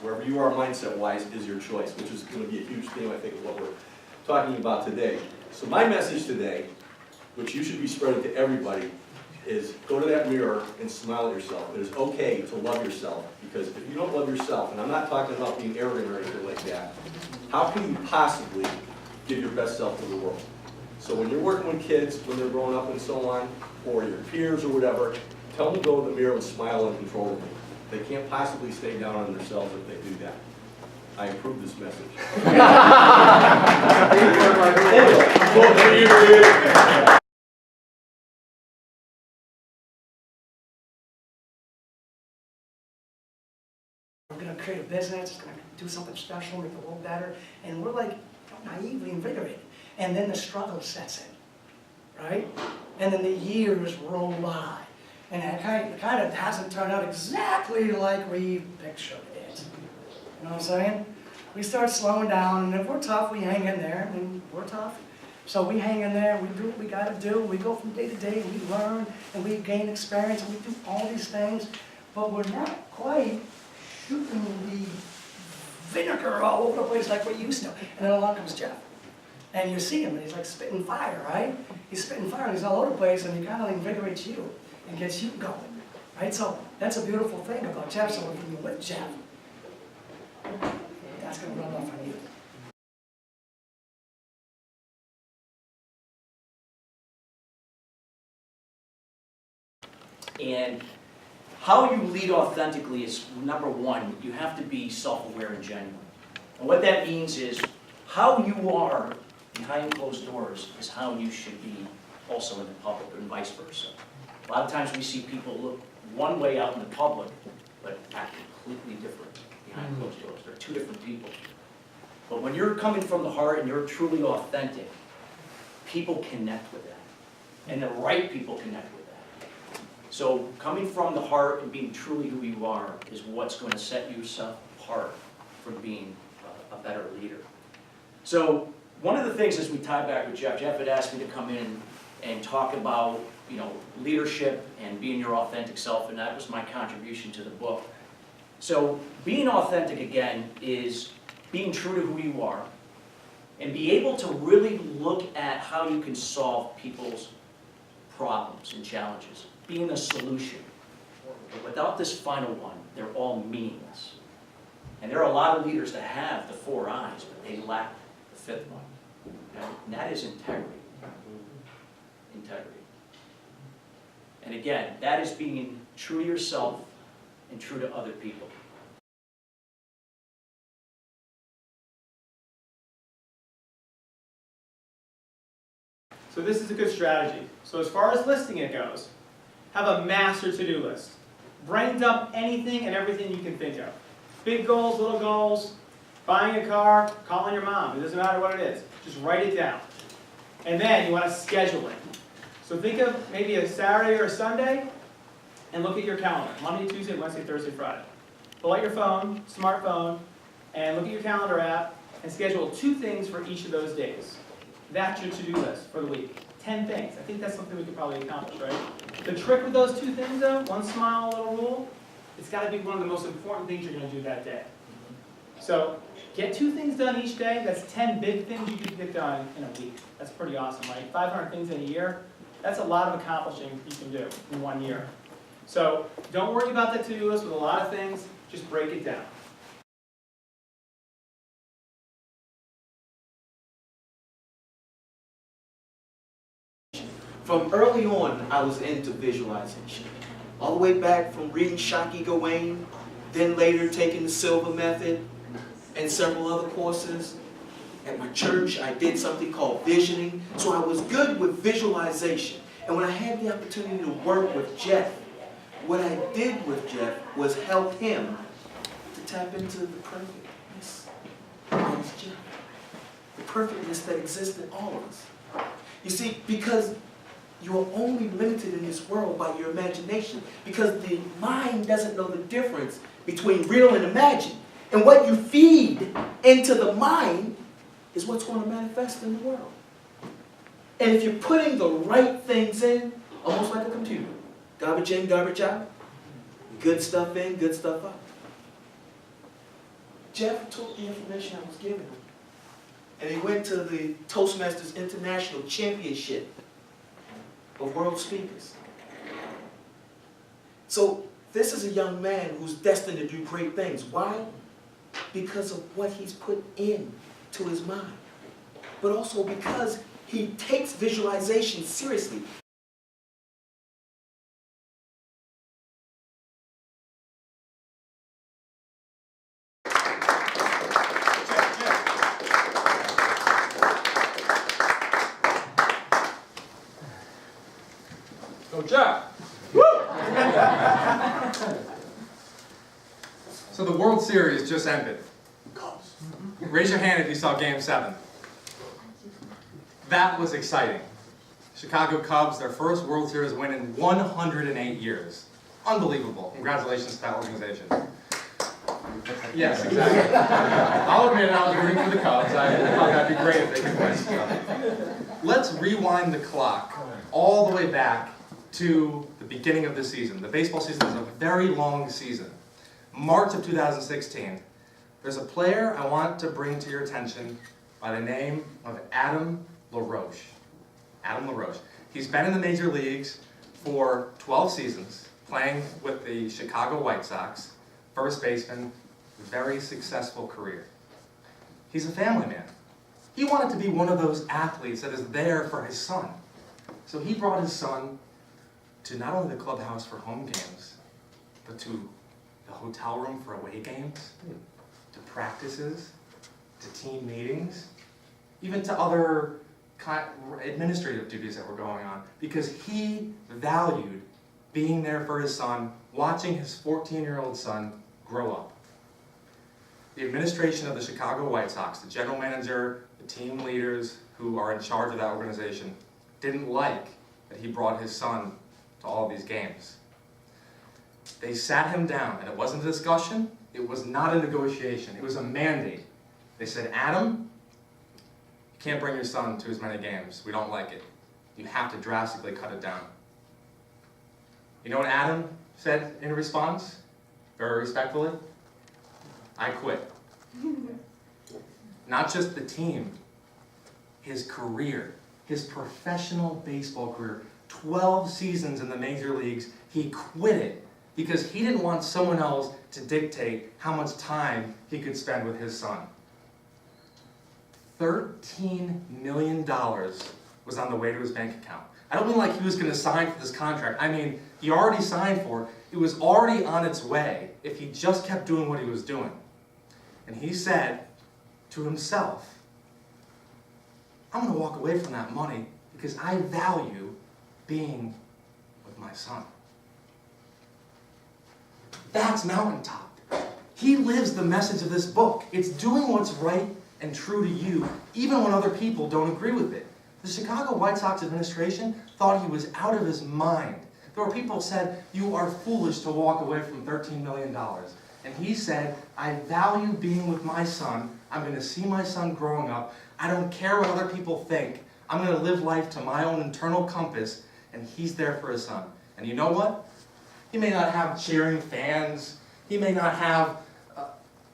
Wherever you are mindset-wise is your choice, which is going to be a huge theme, I think, of what we're talking about today. So my message today, which you should be spreading to everybody, is go to that mirror and smile at yourself. It is okay to love yourself, because if you don't love yourself, and I'm not talking about being arrogant or anything like that, how can you possibly give your best self to the world? So when you're working with kids, when they're growing up and so on, or your peers or whatever, tell them to go to the mirror and smile uncontrollably. They can't possibly stay down on themselves if they do that. I approve this message. We're going to create a business, it's going to do something special, make the world better, and we're like naively invigorated. And then the struggle sets in, right? And then the years roll by. And it kind of hasn't turned out exactly like we pictured it. You know what I'm saying? We start slowing down, and if we're tough, we hang in there. I mean, we're tough. So we hang in there, we do what we got to do. We go from day to day, we learn, and we gain experience, and we do all these things. But we're not quite shooting the vinegar all over the place like we used to. And then along comes Jeff. And you see him, and he's like spitting fire, right? He's spitting fire, and he's all over the place, and he kind of invigorates you and gets you going, right? So that's a beautiful thing about Jeff. So when you're with Jeff, that's going to rub off on you. And how you lead authentically is, number one, you have to be self-aware and genuine. And what that means is how you are behind closed doors is how you should be also in the public, and vice versa. A lot of times we see people look one way out in the public, but act completely different behind closed doors. They're two different people. But when you're coming from the heart and you're truly authentic, people connect with that. And the right people connect with that. So coming from the heart and being truly who you are is what's going to set yourself apart from being a better leader. So one of the things as we tie back with Jeff had asked me to come in and talk about, leadership and being your authentic self, and that was my contribution to the book. So being authentic, again, is being true to who you are and be able to really look at how you can solve people's problems and challenges, being a solution. But without this final one, they're all meaningless. And there are a lot of leaders that have the 4 I's, but they lack the 5th one. And that is integrity. Integrity. And again, that is being true to yourself and true to other people. So this is a good strategy. So as far as listing it goes, have a master to-do list. Brain dump anything and everything you can think of. Big goals, little goals, buying a car, calling your mom. It doesn't matter what it is. Just write it down. And then you want to schedule it. So think of maybe a Saturday or a Sunday and look at your calendar. Monday, Tuesday, Wednesday, Thursday, Friday. Pull out your phone, smartphone, and look at your calendar app and schedule 2 things for each of those days. That's your to-do list for the week. 10 things. I think that's something we could probably accomplish, right? The trick with those 2 things, though, one small little rule, it's got to be one of the most important things you're going to do that day. So get 2 things done each day. That's 10 big things you could get done in a week. That's pretty awesome, right? 500 things in a year. That's a lot of accomplishing you can do in 1 year. So don't worry about the to-do list with a lot of things. Just break it down. From early on, I was into visualization. All the way back from reading Shaki Gawain, then later taking the Silver Method, and several other courses. At my church, I did something called visioning, so I was good with visualization. And when I had the opportunity to work with Jeff, what I did with Jeff was help him to tap into the perfectness that is Jeff. The perfectness that exists in all of us. You see, because you are only limited in this world by your imagination, because the mind doesn't know the difference between real and imagined. And what you feed into the mind is what's going to manifest in the world. And if you're putting the right things in, almost like a computer, garbage in, garbage out, good stuff in, good stuff out. Jeff took the information I was giving him, and he went to the Toastmasters International Championship of World Speakers. So this is a young man who's destined to do great things. Why? Because of what he's put in to his mind, but also because he takes visualization seriously. Go Jeff! So the World Series just ended. Raise your hand if you saw Game 7. That was exciting. Chicago Cubs, their first World Series win in 108 years. Unbelievable. Congratulations to that organization. Yes, exactly. I'll admit I was rooting for the Cubs. I thought that'd be great if they could win. Let's rewind the clock all the way back to the beginning of the season. The baseball season is a very long season. March of 2016. There's a player I want to bring to your attention by the name of Adam LaRoche. Adam LaRoche. He's been in the major leagues for 12 seasons, playing with the Chicago White Sox, first baseman, very successful career. He's a family man. He wanted to be one of those athletes that is there for his son. So he brought his son to not only the clubhouse for home games, but to the hotel room for away games, to practices, to team meetings, even to other administrative duties that were going on, because he valued being there for his son, watching his 14-year-old son grow up. The administration of the Chicago White Sox, the general manager, the team leaders who are in charge of that organization, didn't like that he brought his son to all of these games. They sat him down, and it wasn't a discussion, it was not a negotiation, it was a mandate. They said, Adam, you can't bring your son to as many games. We don't like it. You have to drastically cut it down. You know what Adam said in response? Very respectfully? I quit. Not just the team, his career, his professional baseball career. 12 seasons in the major leagues, he quit it because he didn't want someone else to dictate how much time he could spend with his son. $13 million was on the way to his bank account. I don't mean like he was going to sign for this contract. I mean, he already signed for it. It was already on its way if he just kept doing what he was doing. And he said to himself, I'm going to walk away from that money because I value being with my son. That's Mountaintop. He lives the message of this book. It's doing what's right and true to you, even when other people don't agree with it. The Chicago White Sox administration thought he was out of his mind. There were people who said, you are foolish to walk away from $13 million. And he said, I value being with my son. I'm going to see my son growing up. I don't care what other people think. I'm going to live life to my own internal compass, and he's there for his son. And you know what? He may not have cheering fans. He may not have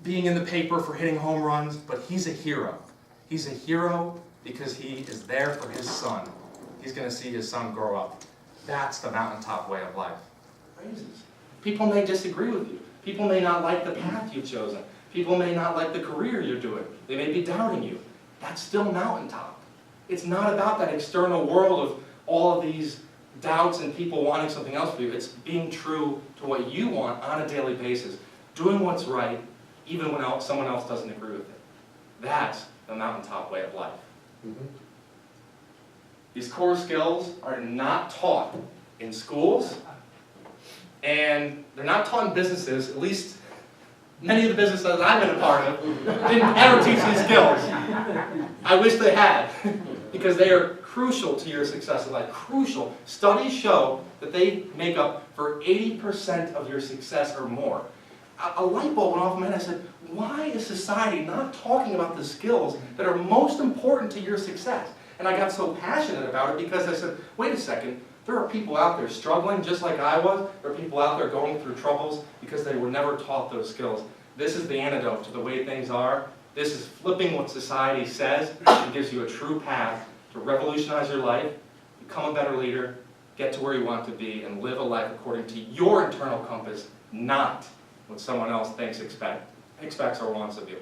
being in the paper for hitting home runs, but he's a hero. He's a hero because he is there for his son. He's going to see his son grow up. That's the Mountaintop way of life. People may disagree with you. People may not like the path you've chosen. People may not like the career you're doing. They may be doubting you. That's still Mountaintop. It's not about that external world of all of these doubts and people wanting something else for you. It's being true to what you want on a daily basis. Doing what's right, even when someone else doesn't agree with it. That's the Mountaintop way of life. Mm-hmm. These core skills are not taught in schools, and they're not taught in businesses. At least many of the businesses that I've been a part of didn't ever teach these skills. I wish they had, because they are crucial to your success in life. Crucial. Studies show that they make up for 80% of your success or more. A light bulb went off in my head. I said, why is society not talking about the skills that are most important to your success? And I got so passionate about it because I said, wait a second, there are people out there struggling just like I was. There are people out there going through troubles because they were never taught those skills. This is the antidote to the way things are. This is flipping what society says and gives you a true path to revolutionize your life, become a better leader, get to where you want to be, and live a life according to your internal compass, not what someone else expects or wants of you.